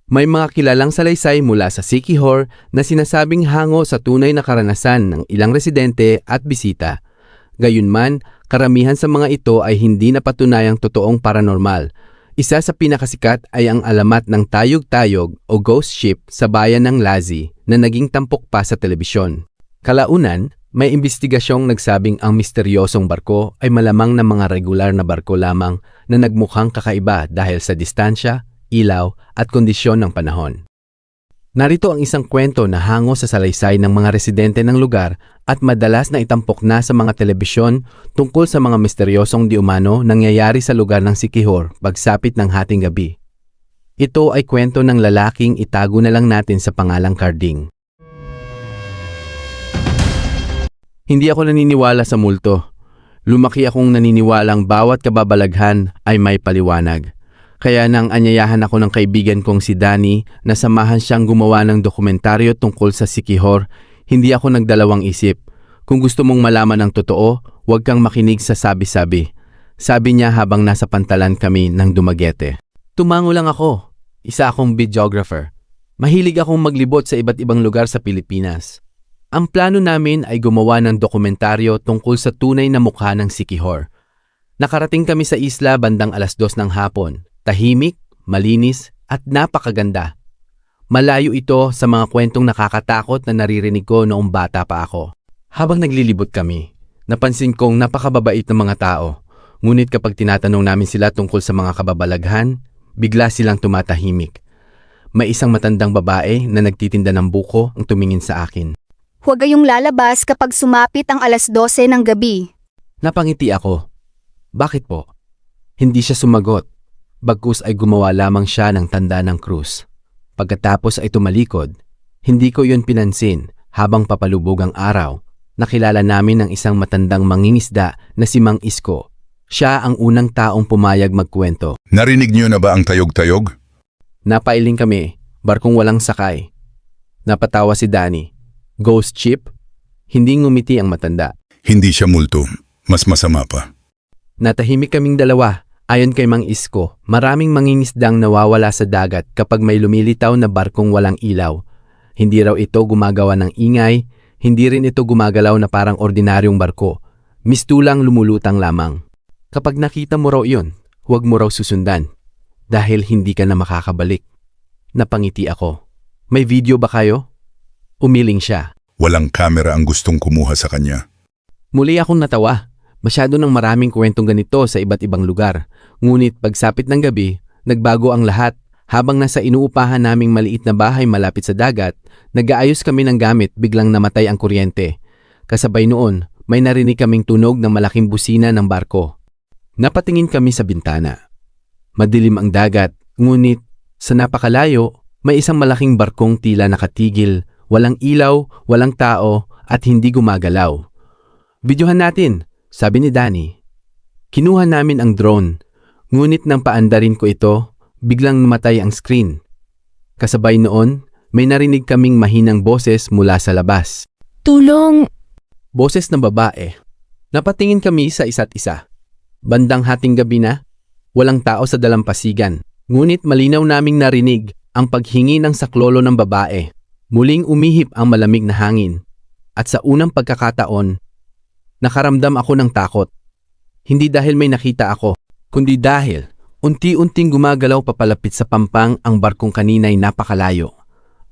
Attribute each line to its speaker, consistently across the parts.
Speaker 1: May mga kilalang salaysay mula sa Siquijor na sinasabing hango sa tunay na karanasan ng ilang residente at bisita. Gayunman, karamihan sa mga ito ay hindi napatunayang totoong paranormal. Isa sa pinakasikat ay ang alamat ng tayog-tayog o ghost ship sa bayan ng Lazi na naging tampok pa sa telebisyon. Kalaunan, may imbestigasyong nagsabing ang misteryosong barko ay malamang na mga regular na barko lamang na nagmukhang kakaiba dahil sa distansya, ilaw at kondisyon ng panahon. Narito ang isang kwento na hango sa salaysay ng mga residente ng lugar at madalas na itampok na sa mga telebisyon tungkol sa mga misteryosong di umano nangyayari sa lugar ng Siquijor pagsapit ng hating gabi. Ito ay kwento ng lalaking itago na lang natin sa pangalang Carding. Hindi ako naniniwala sa multo. Lumaki akong naniniwalang bawat kababalaghan ay may paliwanag. Kaya nang anyayahan ako ng kaibigan kong si Danny na samahan siyang gumawa ng dokumentaryo tungkol sa Siquijor, hindi ako nagdalawang isip. Kung gusto mong malaman ang totoo, huwag kang makinig sa sabi-sabi. Sabi niya habang nasa pantalan kami ng Dumaguete. Tumango lang ako. Isa akong videographer. Mahilig akong maglibot sa iba't ibang lugar sa Pilipinas. Ang plano namin ay gumawa ng dokumentaryo tungkol sa tunay na mukha ng Siquijor. Nakarating kami sa isla bandang 2:00 ng hapon. Tahimik, malinis at napakaganda. Malayo ito sa mga kwentong nakakatakot na naririnig ko noong bata pa ako. Habang naglilibot kami, napansin kong napakababait ng mga tao. Ngunit kapag tinatanong namin sila tungkol sa mga kababalaghan, bigla silang tumatahimik. May isang matandang babae na nagtitinda ng buko ang tumingin sa akin.
Speaker 2: Huwag kayong lalabas kapag sumapit ang 12:00 ng gabi.
Speaker 1: Napangiti ako. Bakit po? Hindi siya sumagot. Bagkus ay gumawa lamang siya ng tanda ng krus. Pagkatapos ay tumalikod, hindi ko yun pinansin habang papalubog ang araw. Nakilala namin ang isang matandang mangingisda na si Mang Isko. Siya ang unang taong pumayag magkwento.
Speaker 3: Narinig niyo na ba ang tayog-tayog?
Speaker 1: Napailing kami, barkong walang sakay. Napatawa si Danny. Ghost ship? Hindi ngumiti ang matanda.
Speaker 3: Hindi siya multo. Mas masama pa.
Speaker 1: Natahimik kaming dalawa. Ayon kay Mang Isko, maraming mangingisdang nawawala sa dagat kapag may lumilitaw na barkong walang ilaw. Hindi raw ito gumagawa ng ingay, hindi rin ito gumagalaw na parang ordinaryong barko. Mistulang lumulutang lamang. Kapag nakita mo raw iyon, huwag mo raw susundan. Dahil hindi ka na makakabalik. Napangiti ako. May video ba kayo? Umiling siya.
Speaker 3: Walang kamera ang gustong kumuha sa kanya.
Speaker 1: Muli akong natawa. Masyado ng maraming kwentong ganito sa iba't ibang lugar. Ngunit pagsapit ng gabi, nagbago ang lahat. Habang nasa inuupahan naming maliit na bahay malapit sa dagat, nag-aayos kami ng gamit biglang namatay ang kuryente. Kasabay noon, may narinig kaming tunog ng malaking busina ng barko. Napatingin kami sa bintana. Madilim ang dagat, ngunit sa napakalayo, may isang malaking barkong tila nakatigil, walang ilaw, walang tao at hindi gumagalaw. Videohan natin! Sabi ni Danny. Kinuha namin ang drone, ngunit nang paandarin ko ito, biglang namatay ang screen. Kasabay noon, may narinig kaming mahinang boses mula sa labas.
Speaker 2: Tulong!
Speaker 1: Boses ng babae. Napatingin kami sa isa't isa. Bandang hating gabi na, walang tao sa dalampasigan. Ngunit malinaw naming narinig ang paghingi ng saklolo ng babae. Muling umihip ang malamig na hangin. At sa unang pagkakataon, nakaramdam ako ng takot. Hindi dahil may nakita ako, kundi dahil unti-unting gumagalaw papalapit sa pampang ang barkong kanina'y napakalayo.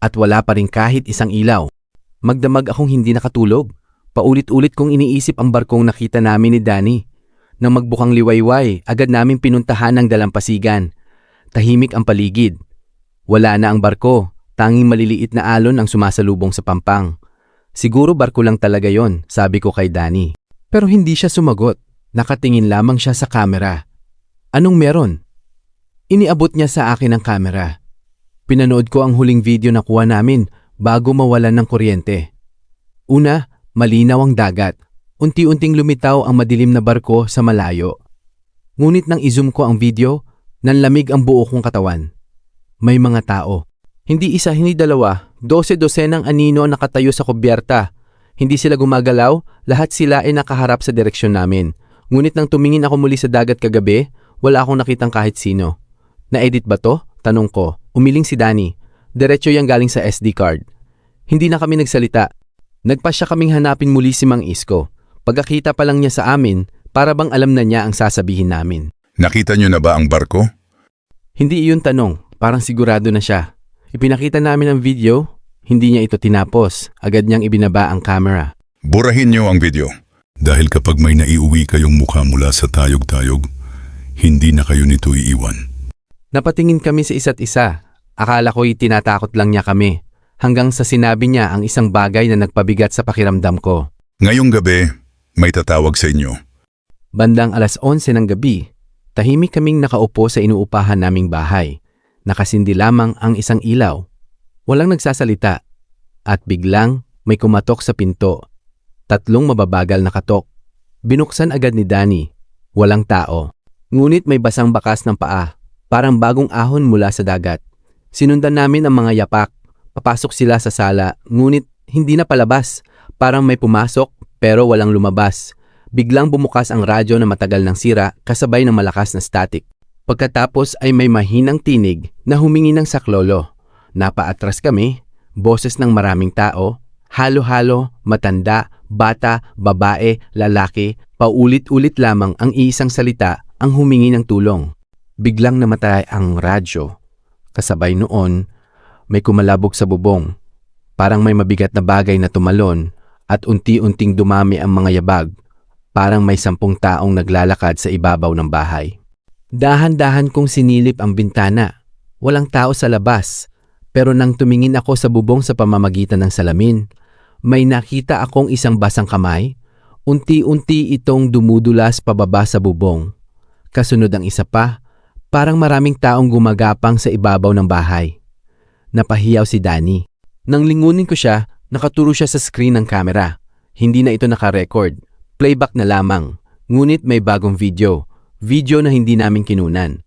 Speaker 1: At wala pa rin kahit isang ilaw. Magdamag akong hindi nakatulog. Paulit-ulit kong iniisip ang barkong nakita namin ni Danny. Nang magbukang liwayway, agad namin pinuntahan ang dalampasigan. Tahimik ang paligid. Wala na ang barko, tanging maliliit na alon ang sumasalubong sa pampang. Siguro barko lang talaga yon, sabi ko kay Danny. Pero hindi siya sumagot. Nakatingin lamang siya sa kamera. Anong meron? Iniabot niya sa akin ang kamera. Pinanood ko ang huling video na kuha namin bago mawalan ng kuryente. Una, malinaw ang dagat. Unti-unting lumitaw ang madilim na barko sa malayo. Ngunit nang i-zoom ko ang video, nanlamig ang buo kong katawan. May mga tao. Hindi isa, hindi dalawa. 12-dosenang anino ang nakatayo sa kubyerta. Hindi sila gumagalaw, lahat sila ay nakaharap sa direksyon namin. Ngunit nang tumingin ako muli sa dagat kagabi, wala akong nakitang kahit sino. Na-edit ba to? Tanong ko, umiling si Danny. Diretso yang galing sa SD card. Hindi na kami nagsalita. Nagpasya kaming hanapin muli si Mang Isko. Pagkakita pa lang niya sa amin, para bang alam na niya ang sasabihin namin.
Speaker 3: Nakita niyo na ba ang barko?
Speaker 1: Hindi iyon tanong, parang sigurado na siya. Ipinakita namin ang video, hindi niya ito tinapos. Agad niyang ibinaba ang camera.
Speaker 3: Burahin niyo ang video. Dahil kapag may naiuwi kayong mukha mula sa tayog-tayog, hindi na kayo nito iiwan.
Speaker 1: Napatingin kami sa isa't isa. Akala ko'y tinatakot lang niya kami. Hanggang sa sinabi niya ang isang bagay na nagpabigat sa pakiramdam ko.
Speaker 3: Ngayong gabi, may tatawag sa inyo.
Speaker 1: Bandang 11:00 ng gabi, tahimik kaming nakaupo sa inuupahan naming bahay. Nakasindi lamang ang isang ilaw. Walang nagsasalita. At biglang may kumatok sa pinto. 3 mababagal na katok. Binuksan agad ni Danny. Walang tao. Ngunit may basang bakas ng paa. Parang bagong ahon mula sa dagat. Sinundan namin ang mga yapak. Papasok sila sa sala, ngunit hindi na palabas. Parang may pumasok pero walang lumabas. Biglang bumukas ang radyo na matagal ng sira kasabay ng malakas na static. Pagkatapos ay may mahinang tinig na humingi ng saklolo. Napaatras kami, boses ng maraming tao, halo-halo, matanda, bata, babae, lalaki, paulit-ulit lamang ang iisang salita ang humingi ng tulong. Biglang namatay ang radyo. Kasabay noon, may kumalabog sa bubong. Parang may mabigat na bagay na tumalon at unti-unting dumami ang mga yabag. Parang may 10 taong naglalakad sa ibabaw ng bahay. Dahan-dahan kong sinilip ang bintana. Walang tao sa labas. Pero nang tumingin ako sa bubong sa pamamagitan ng salamin, may nakita akong isang basang kamay. Unti-unti itong dumudulas pababa sa bubong. Kasunod ang isa pa, parang maraming taong gumagapang sa ibabaw ng bahay. Napahiyaw si Danny. Nang lingunin ko siya, nakaturo siya sa screen ng camera. Hindi na ito naka-record. Playback na lamang. Ngunit may bagong video. Video na hindi namin kinunan.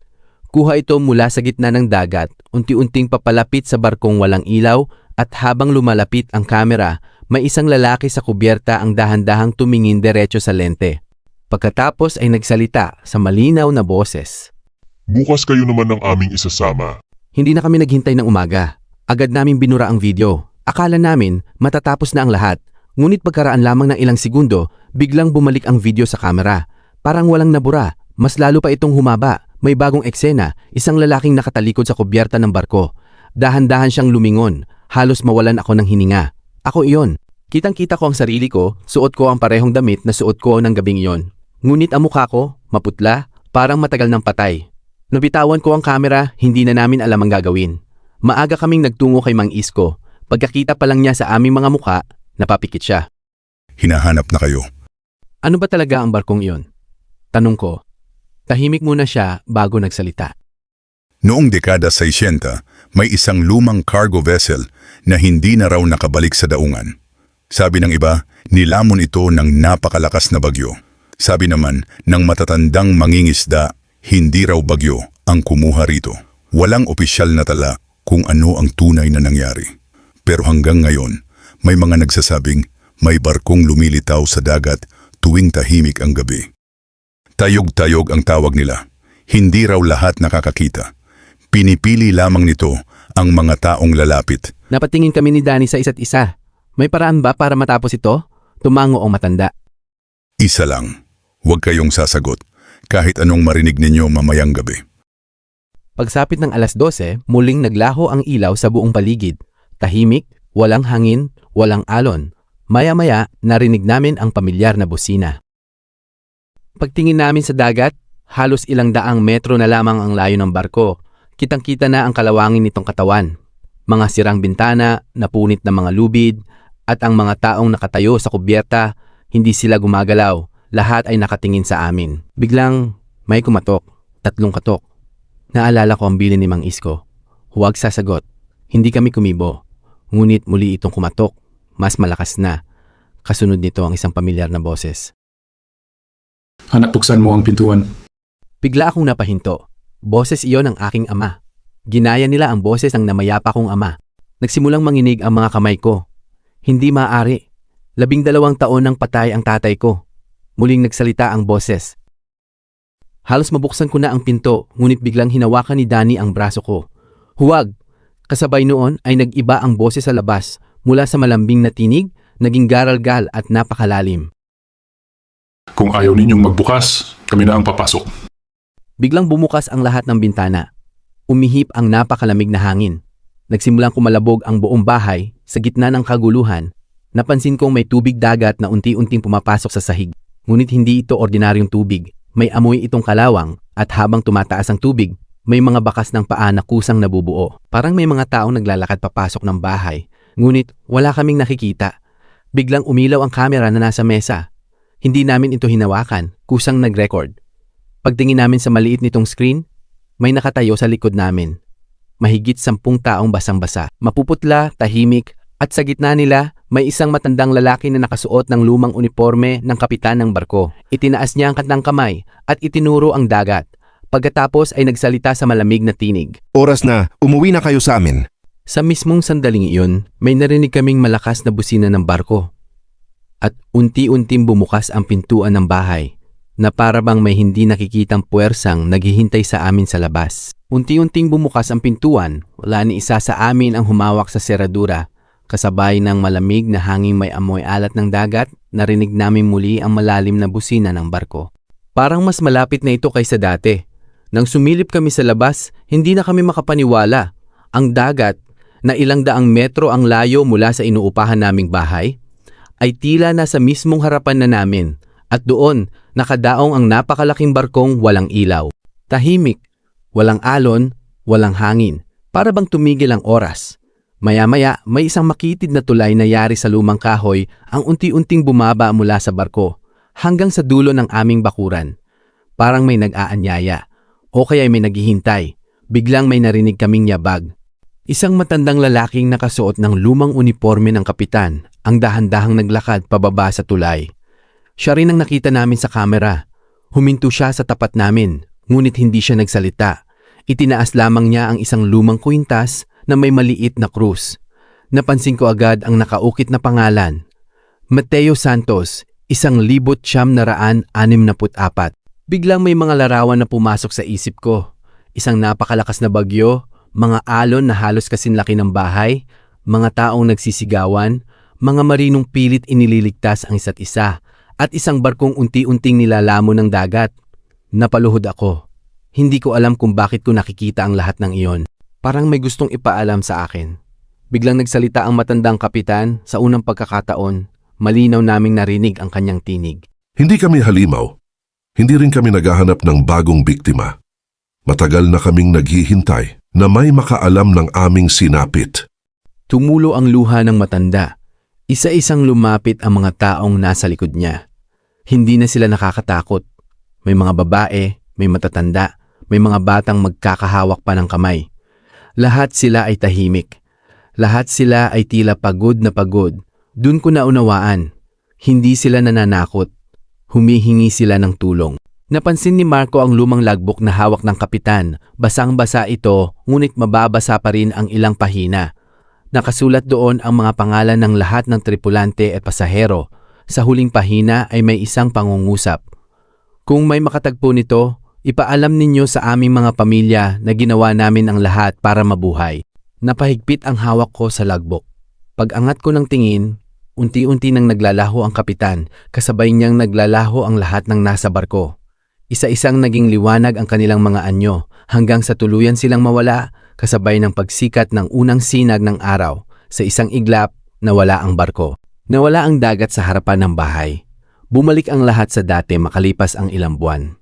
Speaker 1: Kuha ito mula sa gitna ng dagat, unti-unting papalapit sa barkong walang ilaw at habang lumalapit ang camera, may isang lalaki sa kubyerta ang dahan-dahang tumingin diretso sa lente. Pagkatapos ay nagsalita sa malinaw na boses.
Speaker 4: Bukas kayo naman ang aming isasama.
Speaker 1: Hindi na kami naghintay ng umaga. Agad namin binura ang video. Akala namin matatapos na ang lahat. Ngunit pagkaraan lamang ng ilang segundo, biglang bumalik ang video sa camera. Parang walang nabura. Mas lalo pa itong humaba. May bagong eksena. Isang lalaking nakatalikod sa kubyerta ng barko. Dahan-dahan siyang lumingon. Halos mawalan ako ng hininga. Ako iyon. Kitang-kita ko ang sarili ko. Suot ko ang parehong damit na suot ko ng gabing iyon. Ngunit ang mukha ko, maputla, parang matagal ng patay. Nabitawan ko ang camera, hindi na namin alam ang gagawin. Maaga kaming nagtungo kay Mang Isko. Pagkakita pa lang niya sa aming mga mukha, napapikit siya.
Speaker 3: Hinahanap na kayo.
Speaker 1: Ano ba talaga ang barkong iyon? Tanong ko. Tahimik muna siya bago nagsalita.
Speaker 3: Noong dekada 60, may isang lumang cargo vessel na hindi na raw nakabalik sa daungan. Sabi ng iba, nilamon ito ng napakalakas na bagyo. Sabi naman ng matatandang mangingisda, hindi raw bagyo ang kumuha rito. Walang opisyal na tala kung ano ang tunay na nangyari. Pero hanggang ngayon, may mga nagsasabing may barkong lumilitaw sa dagat tuwing tahimik ang gabi. Tayog-tayog ang tawag nila. Hindi raw lahat nakakakita. Pinipili lamang nito ang mga taong lalapit.
Speaker 1: Napatingin kami ni Danny sa isa't isa. May paraan ba para matapos ito? Tumango ang matanda.
Speaker 3: Isa lang. Huwag kayong sasagot kahit anong marinig ninyo mamayang gabi.
Speaker 1: Pagsapit ng 12:00, muling naglaho ang ilaw sa buong paligid. Tahimik, walang hangin, walang alon. Maya-maya, narinig namin ang pamilyar na busina. Pagtingin namin sa dagat, halos ilang daang metro na lamang ang layo ng barko. Kitang-kita na ang kalawangin nitong katawan. Mga sirang bintana, napunit na mga lubid, at ang mga taong nakatayo sa kubyerta, hindi sila gumagalaw. Lahat ay nakatingin sa amin. Biglang may kumatok, 3 katok. Naalala ko ang bilin ni Mang Isko. Huwag sasagot. Hindi kami kumibo. Ngunit muli itong kumatok. Mas malakas na. Kasunod nito ang isang pamilyar na boses.
Speaker 5: Anak, buksan mo ang pintuan.
Speaker 1: Bigla akong napahinto. Boses iyon ng aking ama. Ginaya nila ang boses ng namayapa kong ama. Nagsimulang manginig ang mga kamay ko. Hindi maaari. 12 taon nang patay ang tatay ko. Muling nagsalita ang boses. Halos mabuksan ko na ang pinto, ngunit biglang hinawakan ni Danny ang braso ko. Huwag! Kasabay noon ay nag-iba ang boses sa labas, mula sa malambing na tinig, naging garalgal at napakalalim.
Speaker 5: Kung ayaw ninyong magbukas, kami na ang papasok.
Speaker 1: Biglang bumukas ang lahat ng bintana. Umihip ang napakalamig na hangin. Nagsimulang kumalabog ang buong bahay sa gitna ng kaguluhan. Napansin kong may tubig dagat na unti-unting pumapasok sa sahig. Ngunit hindi ito ordinaryong tubig. May amoy itong kalawang at habang tumataas ang tubig, may mga bakas ng paa na kusang nabubuo. Parang may mga taong naglalakad papasok ng bahay. Ngunit wala kaming nakikita. Biglang umilaw ang kamera na nasa mesa. Hindi namin ito hinawakan, kusang nag-record. Pagtingin namin sa maliit nitong screen, may nakatayo sa likod namin. Mahigit 10 taong basang-basa, mapuputla, tahimik, at sa gitna nila may isang matandang lalaki na nakasuot ng lumang uniforme ng kapitan ng barko. Itinaas niya ang kanyang kamay at itinuro ang dagat. Pagkatapos ay nagsalita sa malamig na tinig.
Speaker 6: Oras na, umuwi na kayo sa amin.
Speaker 1: Sa mismong sandaling iyon, may narinig kaming malakas na busina ng barko. At unti-unting bumukas ang pintuan ng bahay na para bang may hindi nakikitang puwersang naghihintay sa amin sa labas. Unti-unting bumukas ang pintuan, wala ni isa sa amin ang humawak sa seradura. Kasabay ng malamig na hanging may amoy alat ng dagat, narinig namin muli ang malalim na busina ng barko. Parang mas malapit na ito kaysa dati. Nang sumilip kami sa labas, hindi na kami makapaniwala. Ang dagat, na ilang daang metro ang layo mula sa inuupahan naming bahay, ay tila nasa mismong harapan na namin at doon nakadaong ang napakalaking barkong walang ilaw. Tahimik, walang alon, walang hangin, para bang tumigil ang oras. Maya-maya may isang makitid na tulay na yari sa lumang kahoy ang unti-unting bumaba mula sa barko hanggang sa dulo ng aming bakuran. Parang may nag-aanyaya o kaya may naghihintay. Biglang may narinig kaming yabag. Isang matandang lalaking nakasuot ng lumang uniforme ng kapitan ang dahan-dahang naglakad pababa sa tulay. Siya rin ang nakita namin sa kamera. Huminto siya sa tapat namin, ngunit hindi siya nagsalita. Itinaas lamang niya ang isang lumang kwintas na may maliit na krus. Napansin ko agad ang nakaukit na pangalan. Mateo Santos, 1964. Biglang may mga larawan na pumasok sa isip ko. Isang napakalakas na bagyo, mga alon na halos kasinlaki ng bahay, mga taong nagsisigawan, mga marinong pilit inililigtas ang isa't isa, at isang barkong unti-unting nilalamon ng dagat. Napaluhod ako. Hindi ko alam kung bakit ko nakikita ang lahat ng iyon. Parang may gustong ipaalam sa akin. Biglang nagsalita ang matandang kapitan sa unang pagkakataon. Malinaw naming narinig ang kanyang tinig.
Speaker 7: Hindi kami halimaw. Hindi rin kami naghahanap ng bagong biktima. Matagal na kaming naghihintay na may makaalam ng aming sinapit.
Speaker 1: Tumulo ang luha ng matanda. Isa-isang lumapit ang mga taong nasa likod niya. Hindi na sila nakakatakot. May mga babae, may matatanda, may mga batang magkakahawak pa ng kamay. Lahat sila ay tahimik. Lahat sila ay tila pagod na pagod. Dun ko naunawaan. Hindi sila nananakot. Humihingi sila ng tulong. Napansin ni Marco ang lumang logbook na hawak ng kapitan. Basang-basa ito, ngunit mababasa pa rin ang ilang pahina. Nakasulat doon ang mga pangalan ng lahat ng tripulante at pasahero. Sa huling pahina ay may isang pangungusap. Kung may makatagpo nito, ipaalam ninyo sa aming mga pamilya na ginawa namin ang lahat para mabuhay. Napahigpit ang hawak ko sa logbook. Pag-angat ko ng tingin, unti-unti nang naglalaho ang kapitan, kasabay niyang naglalaho ang lahat ng nasa barko. Isa-isang naging liwanag ang kanilang mga anyo hanggang sa tuluyan silang mawala kasabay ng pagsikat ng unang sinag ng araw. Sa isang iglap, nawala ang barko. Nawala ang dagat sa harapan ng bahay. Bumalik ang lahat sa dati makalipas ang ilang buwan.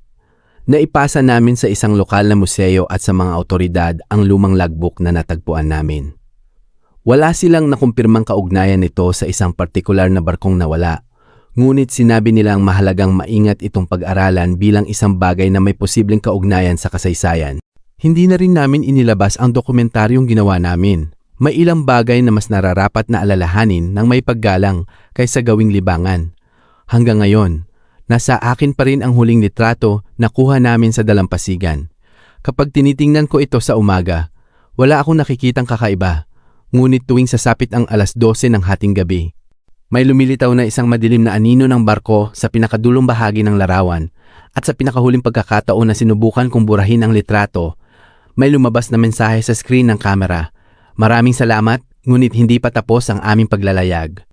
Speaker 1: Naipasa namin sa isang lokal na museo at sa mga awtoridad ang lumang logbook na natagpuan namin. Wala silang nakumpirmang kaugnayan nito sa isang partikular na barkong nawala, ngunit sinabi nilang mahalagang maingat itong pag-aralan bilang isang bagay na may posibleng kaugnayan sa kasaysayan. Hindi na rin namin inilabas ang dokumentaryong ginawa namin. May ilang bagay na mas nararapat na alalahanin ng may paggalang kaysa gawing libangan. Hanggang ngayon, nasa akin pa rin ang huling litrato na kuha namin sa dalampasigan. Kapag tinitingnan ko ito sa umaga, wala akong nakikitang kakaiba. Ngunit tuwing sasapit ang 12:00 ng hating gabi, may lumilitaw na isang madilim na anino ng barko sa pinakadulong bahagi ng larawan at sa pinakahuling pagkakataon na sinubukan kong burahin ang litrato, May lumabas na mensahe sa screen ng kamera. Maraming salamat, ngunit hindi pa tapos ang aming paglalayag.